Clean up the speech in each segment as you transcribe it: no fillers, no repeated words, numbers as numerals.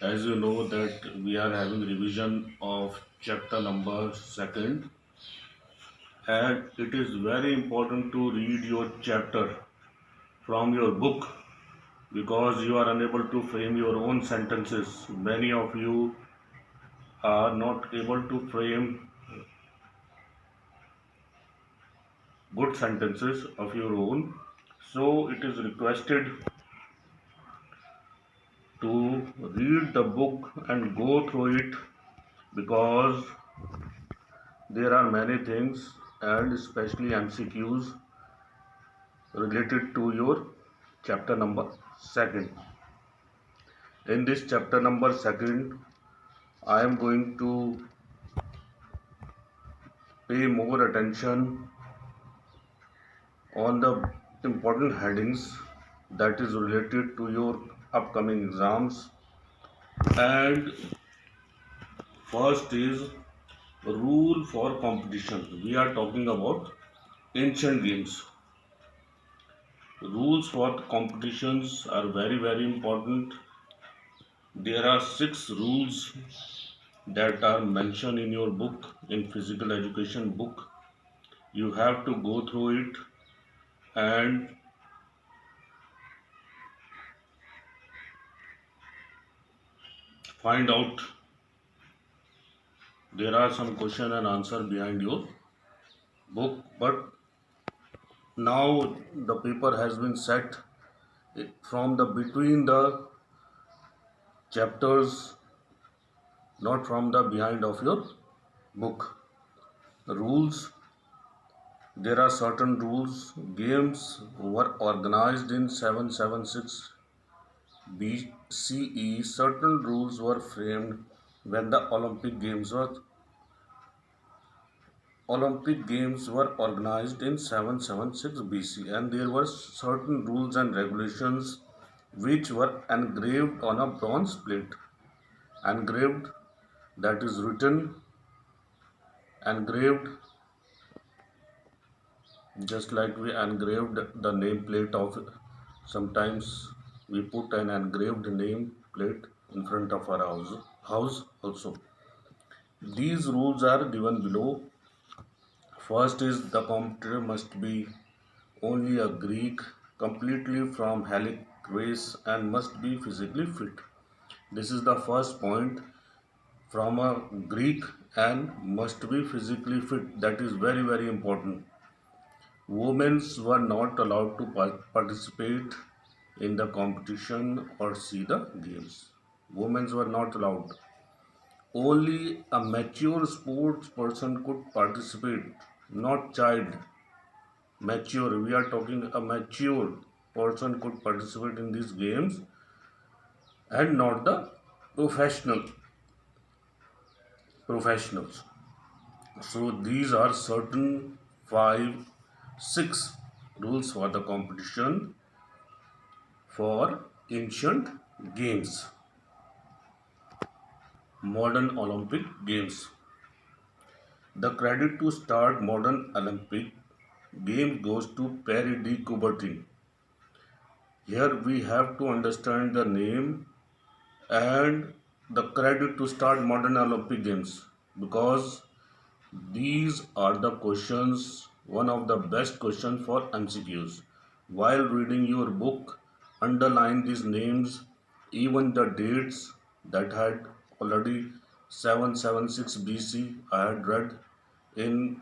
As you know that we are having revision of chapter number second, and it is very important to read your chapter from your book because you are unable to frame your own sentences. Many of you are not able to frame good sentences of your own. So it is requested to read the book and go through it because there are many things and especially MCQs related to your chapter number second. In this chapter number second, I am going to pay more attention on the important headings that is related to your upcoming exams. And first is rule for competition. We are talking about ancient games. Rules for competitions are very important. There are six rules that are mentioned in your book, in physical education book. You have to go through it and find out. There are some question and answer behind your book, but now the paper has been set from the between the chapters, not from the behind of your book. The rules, there are certain rules. Games were organized in 776 BCE. Certain rules were framed when the Olympic Games were organized in 776 BC, and there were certain rules and regulations which were engraved on a bronze plate. Engraved, that is written, engraved, just like we engraved the name plate of, sometimes we put an engraved name plate in front of our house also. These rules are given below. First is the competitor must be only a Greek, completely from Hellenic race, and must be physically fit. This is the first point, from a Greek and must be physically fit. That is very important. Women were not allowed to participate in the competition or see the games. Women were not allowed. Only a mature sports person could participate, not child. Mature, we are talking a mature person could participate in these games and not the professionals. So these are certain five, six rules for the competition for ancient games. Modern Olympic Games. The credit to start modern Olympic Games goes to Pierre de Coubertin. Here we have to understand the name and the credit to start modern Olympic Games because these are the questions, one of the best questions for MCQs. While reading your book, underline these names, even the dates that had already 776 BC I had read in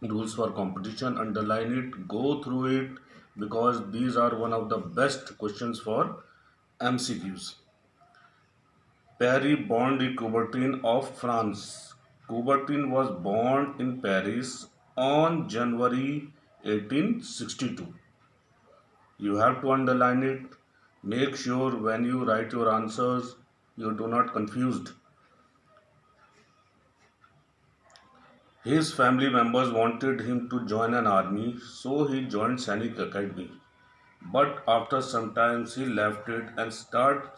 rules for competition. Underline it, go through it because these are one of the best questions for MCQs. Pierre de Coubertin of France. Coubertin was born in Paris on January 1862. You have to underline it. Make sure when you write your answers, you do not confused. His family members wanted him to join an army, so he joined Sainik Academy. But after some time, he left it and started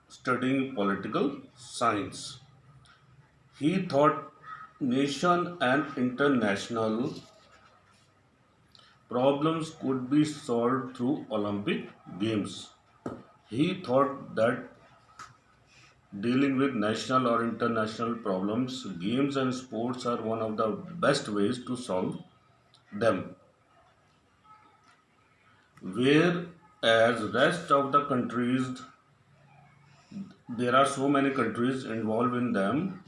studying political science. He thought nation and international problems could be solved through Olympic Games. He thought that Dealing with national or international problems, games and sports are one of the best ways to solve them. Whereas rest of the countries, there are so many countries involved in them,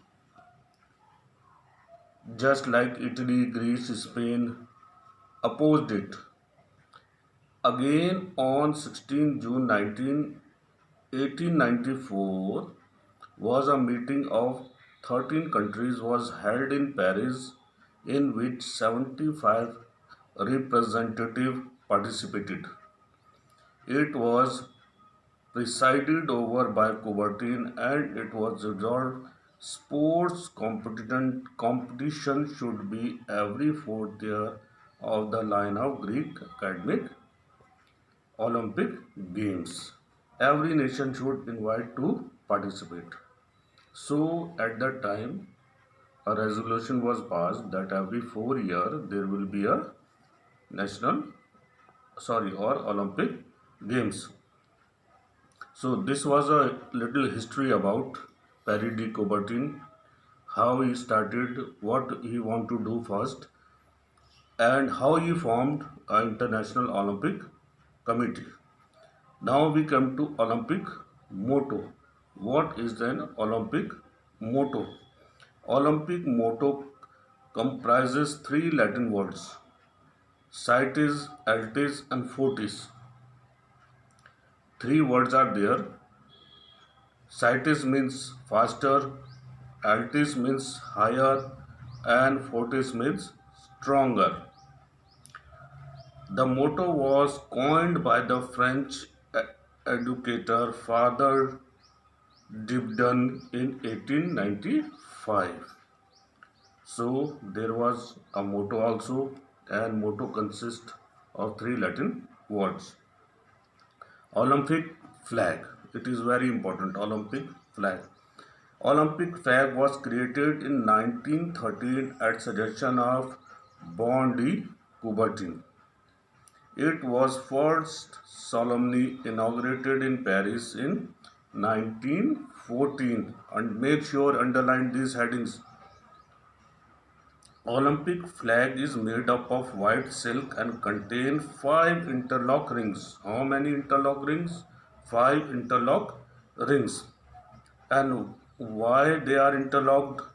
just like Italy, Greece, Spain, opposed it. Again on 16 June 1894 was a meeting of 13 countries was held in Paris in which 75 representatives participated. It was presided over by Coubertin and it was resolved sports competition should be every fourth year of the line of Greek academic Olympic Games. Every nation should invite to participate. So at that time, a resolution was passed that every 4 years there will be a national, or Olympic Games. So this was a little history about Paris de Coubertin, how he started, what he want to do first, and how he formed an International Olympic Committee. Now we come to Olympic motto. What is an Olympic motto? Olympic motto comprises three Latin words: cities, altis, and fortis. Three words are there. Cities means faster, altis means higher, and fortis means stronger. The motto was coined by the French educator Father Dibdin in 1895. So there was a motto also, and motto consists of three Latin words. Olympic flag. It is very important. Olympic flag. Olympic flag was created in 1913 at suggestion of Bon de Coubertin. It was first solemnly inaugurated in Paris in 1914. And make sure underline these headings. Olympic flag is made up of white silk and contain 5 interlock rings. How many interlock rings? 5 interlock rings. And why they are interlocked?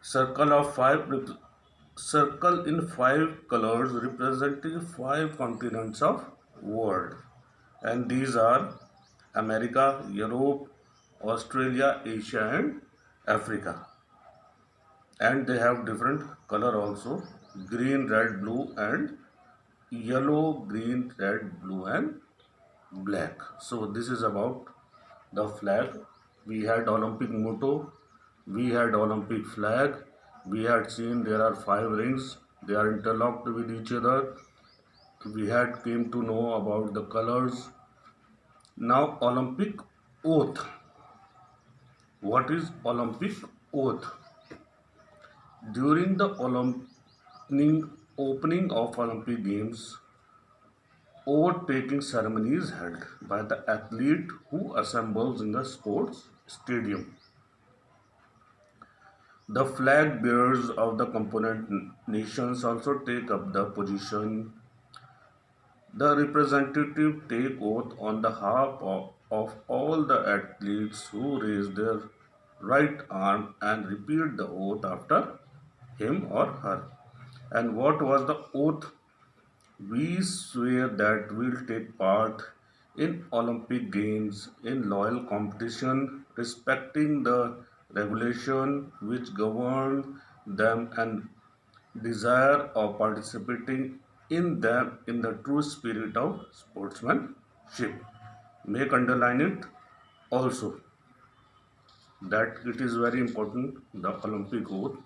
Circle of five circle in 5 colors representing 5 continents of world. And these are America, Europe, Australia, Asia, and Africa. And they have different color also: green, red, blue, and yellow, green, red, blue, and black. So this is about the flag. We had Olympic motto, we had Olympic flag, we had seen there are 5 rings, they are interlocked with each other. We had came to know about the colors. Now Olympic oath. What is Olympic oath? During the opening of Olympic Games, oath-taking ceremony is held by the athlete who assembles in the sports stadium. The flag bearers of the component nations also take up the position. The representative take oath on behalf of all the athletes who raise their right arm and repeat the oath after him or her. And what was the oath? We swear that we'll take part in Olympic Games in loyal competition, respecting the regulation which govern them and desire of participating in them in the true spirit of sportsmanship. Make underline it also that it is very important, the Olympic oath,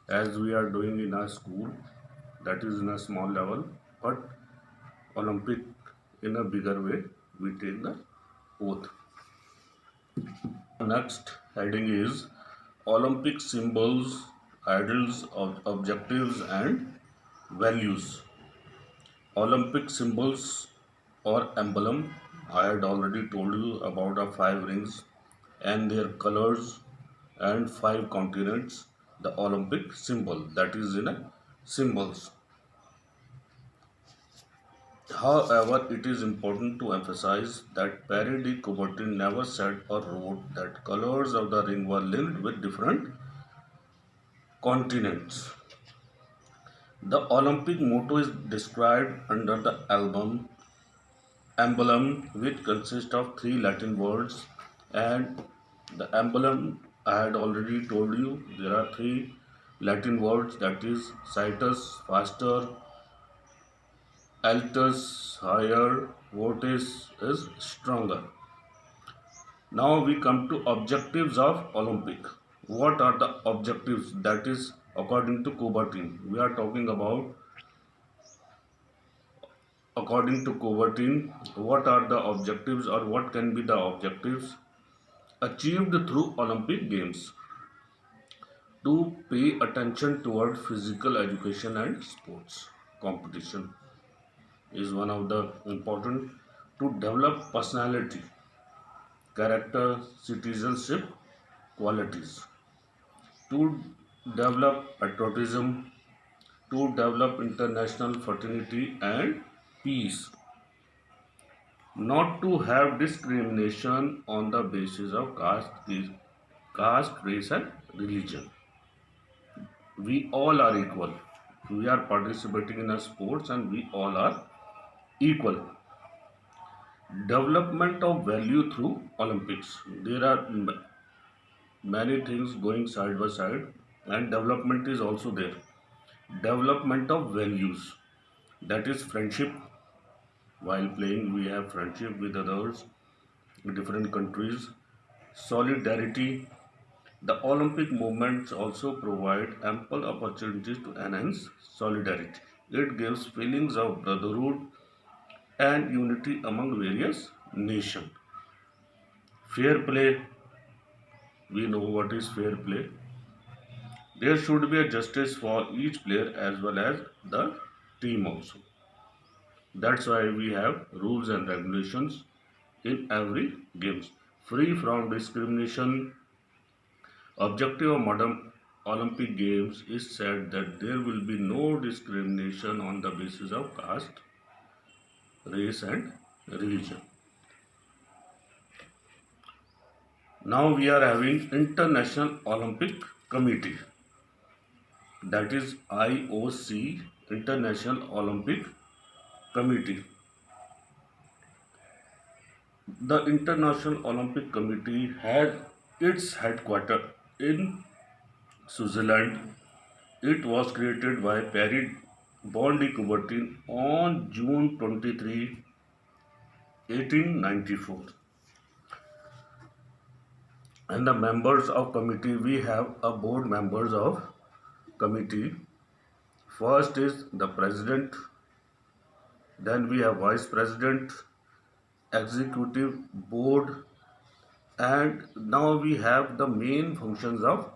as we are doing in our school, that is in a small level, but Olympic in a bigger way we take the oath. Next heading is Olympic symbols, idols, objectives, and values. Olympic symbols or emblem I had already told you about the five rings and their colors and five continents, the Olympic symbol, that is in a symbols. However, it is important to emphasize that Paris de Coubertin never said or wrote that colors of the ring were linked with different continents. The Olympic motto is described under the emblem, which consists of three Latin words, and the emblem I had already told you there are three Latin words, that is citus, faster, altus, higher, votis is stronger. Now we come to objectives of Olympic. What are the objectives? That is according to Coubertin. We are talking about according to Coubertin. What are the objectives or what can be the objectives achieved through Olympic Games? To pay attention toward physical education and sports competition is one of the important, to develop personality, character, citizenship qualities, to develop patriotism, to develop international fraternity and peace, not to have discrimination on the basis of caste, race, and religion. We all are equal. We are participating in a sports and we all are equal. Development of value through Olympics. There are many things going side by side, and development is also there. Development of values, that is friendship. While playing, we have friendship with others in different countries. Solidarity. The Olympic movements also provide ample opportunities to enhance solidarity. It gives feelings of brotherhood and unity among various nations. Fair play, we know what is fair play. There should be a justice for each player as well as the team also. That's why we have rules and regulations in every games. Free from discrimination. Objective of modern Olympic Games is said that there will be no discrimination on the basis of caste, race and religion. Now we are having International Olympic Committee, that is IOC, International Olympic Committee. The International Olympic Committee had its headquarters in Switzerland. It was created by Paris Bondi Coubertin on June 23, 1894. And the members of committee, we have a board members of committee. First is the president, then we have vice president, executive board, and now we have the main functions of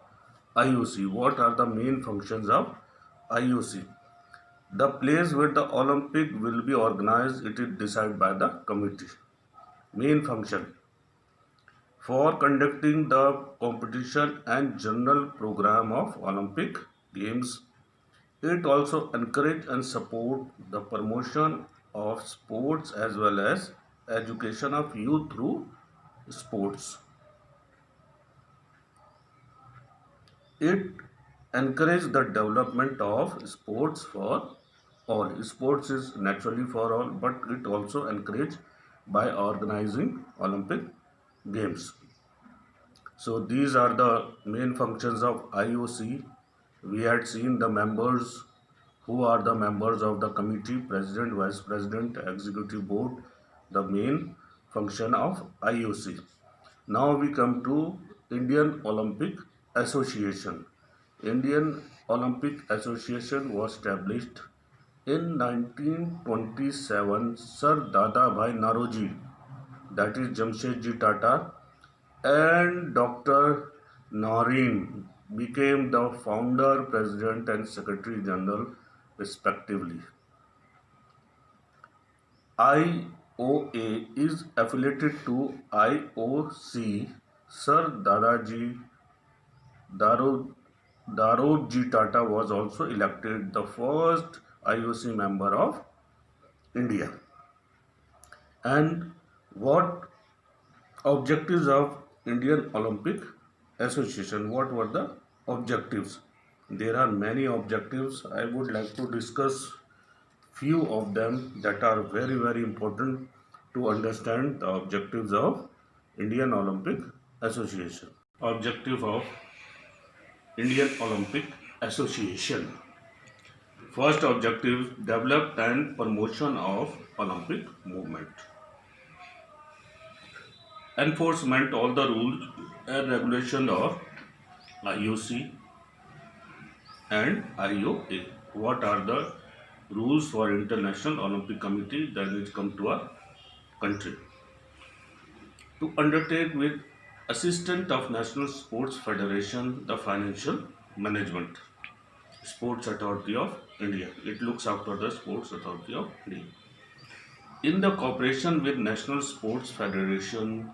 IOC. What are the main functions of IOC? The place where the Olympic will be organized, it is decided by the committee. Main function for conducting the competition and general program of Olympic Games. It also encourage and support the promotion of sports as well as education of youth through sports. It encourages the development of sports for all. Sports is naturally for all, but it also encouraged by organizing Olympic Games. So these are the main functions of IOC. We had seen the members, who are the members of the committee, president, vice president, executive board, the main function of IOC. Now we come to Indian Olympic Association. Indian Olympic Association was established in 1927. Sir Dadabhai Naroji, that is Jamshedji Tata, and Dr. Noreen became the founder, president, and secretary general respectively. IOA is affiliated to IOC. Sir Daro, Darodji Tata was also elected the first IOC member of India. And what objectives of Indian Olympic Association? What were the objectives? There are many objectives. I would like to discuss few of them that are very important to understand the objectives of Indian Olympic Association. Objective of Indian Olympic Association. First objective, develop and promotion of Olympic movement. Enforcement all the rules and regulation of IOC and IOA. What are the rules for International Olympic Committee that is come to our country? To undertake with assistance of National Sports Federation the financial management. Sports Authority of India. It looks after the Sports Authority of India. In the cooperation with National Sports Federation,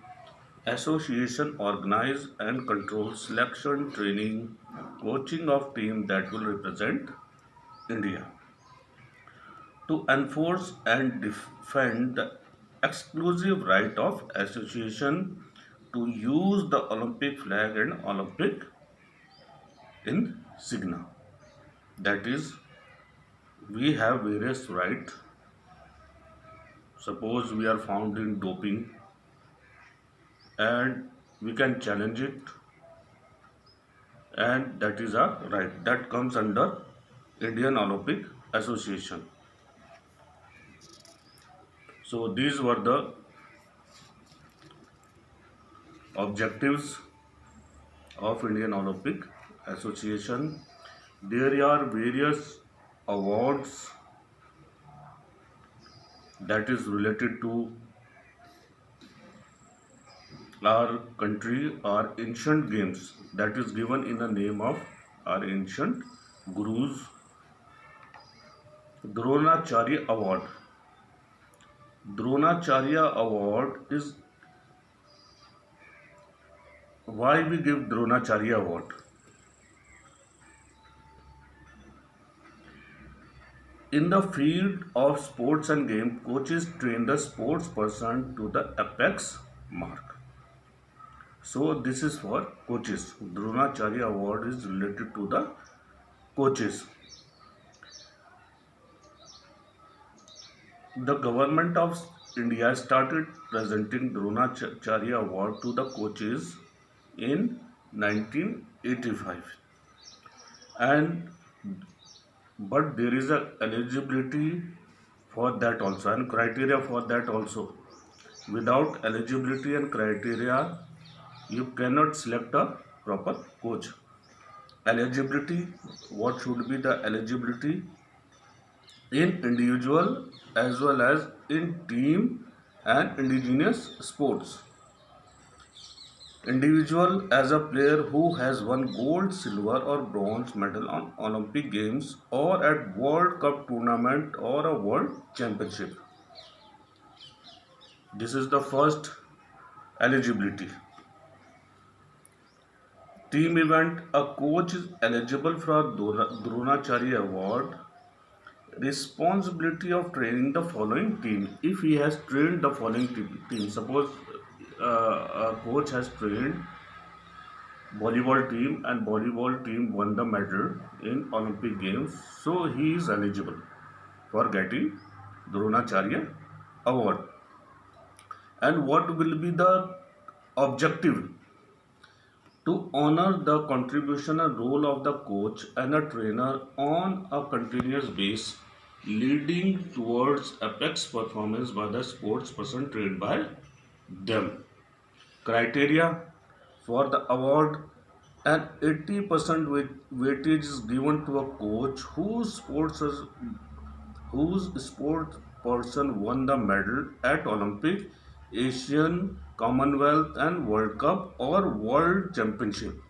Association organize and control selection, training, coaching of team that will represent India. To enforce and defend the exclusive right of association to use the Olympic flag and Olympic insignia. That is, we have various rights. Suppose we are found in doping and we can challenge it, and that is a right that comes under Indian Olympic Association. So these were the objectives of Indian Olympic Association. There are various awards that is related to our country, our ancient games, that is given in the name of our ancient gurus. Dronacharya Award. Dronacharya Award is why we give Dronacharya Award. In the field of sports and game, coaches train the sports person to the apex mark. So this is for coaches. Dronacharya Award is related to the coaches. The government of India started presenting Dronacharya Award to the coaches in 1985, and but there is a eligibility for that also and criteria for that also. Without eligibility and criteria, you cannot select a proper coach. Eligibility, what should be the eligibility? In individual as well as in team and indigenous sports. Individual as a player who has won gold, silver or bronze medal on Olympic Games or at World Cup tournament or a World Championship. This is the first eligibility. Team event, a coach is eligible for Dronacharya Award. Responsibility of training the following team. If he has trained the following team, suppose a coach has trained volleyball team and volleyball team won the medal in Olympic Games, so he is eligible for getting Dronacharya Award. And what will be the objective? To honor the contribution and role of the coach and a trainer on a continuous basis, leading towards apex performance by the sports person trained by them. Criteria for the award: an 80% weightage is given to a coach whose sports person won the medal at Olympic, Asian, Commonwealth and World Cup or World Championship.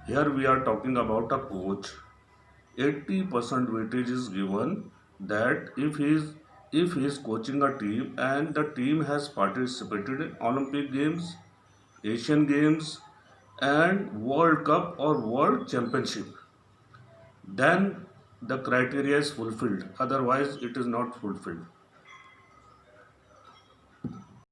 Here we are talking about a coach. 80% weightage is given that if he is if he is coaching a team and the team has participated in Olympic Games, Asian Games, and World Cup or World Championship, then the criteria is fulfilled. Otherwise, it is not fulfilled.